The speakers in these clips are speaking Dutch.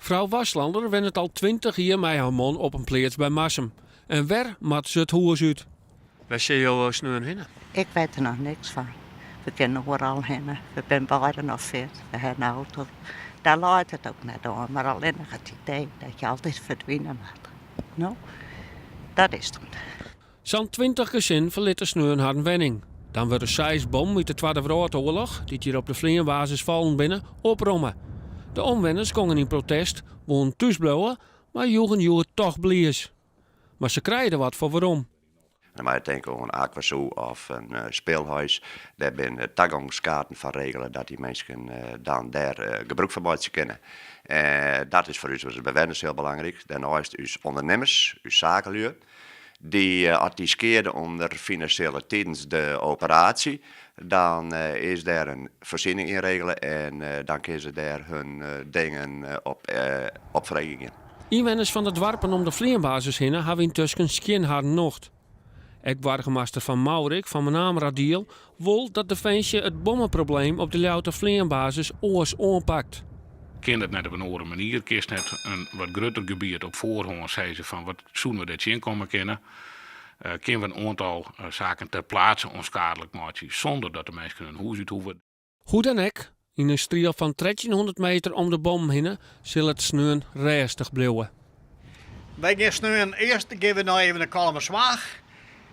Vrouw Waslander wen het al 20 jaar met haar man op een plaats bij Massum. En waar maakt ze het huis uit? Waar zie je sneur heen? Ik weet er nog niks van. We kunnen overal heen. We zijn beide nog fit. We hebben een auto. Daar laat het ook net aan. Maar alleen nog het idee dat je altijd verdwijnen moet. Nou, dat is het. Zo'n 20 gezin verlieten sneur haar wenning. Dan wordt de 6 bom uit de Tweede Wereldoorlog, die hier op de vleenbasis vallen binnen, oprommen. De omwenners konden in protest, woonden thuisblijven, maar joegen toch blies. Maar ze krijgen wat voor waarom. Dan moet je denken aan een aquazoo of een speelhuis. Daar zijn toegangskaarten van regelen dat die mensen dan daar gebruik van maken kunnen. Dat is voor ons als bewoners heel belangrijk. Daarnaast is ondernemers, uw zakenlui, die adviseerden onder financiële tijdens de operatie. Dan is daar een voorziening in regelen en dan kunnen ze daar hun dingen op verrekenen. Inwoners van de dwarpen om de vleenbasis heen hebben intussen geen haar nocht. Ex-burgemeester van Maurik van mijn naam Radiel wil dat de ventje het bommenprobleem op de Louter vleenbasis oors aanpakt. Kind het net op een andere manier, kist net een wat groter gebied op voorhand, zei ze van wat zouden we dit in komen kennen. Kunnen we een aantal zaken ter plaatse onschadelijk maken zonder dat de mensen een huis uit hoeven. Hoe dan ook, in een striel van 1300 meter om de bom heen zal het sneun rustig blijven. Wij gaan sneun eerst geven we nou even een kalme zwaag.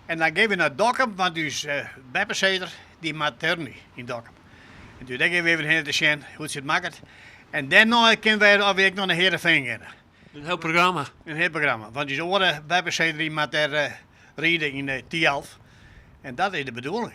En dan geven we naar Dokkum, want dus Beppenzeder die maakt er niet in Dokkum. En dus dan geven we even heen te zien hoe het maakt. En daarna kunnen wij alweer nog naar Heerenveen gaan. Een heel programma. Een heel programma. Want dus andere Beppenzeder die maakt er rijden in T11. En dat is de bedoeling.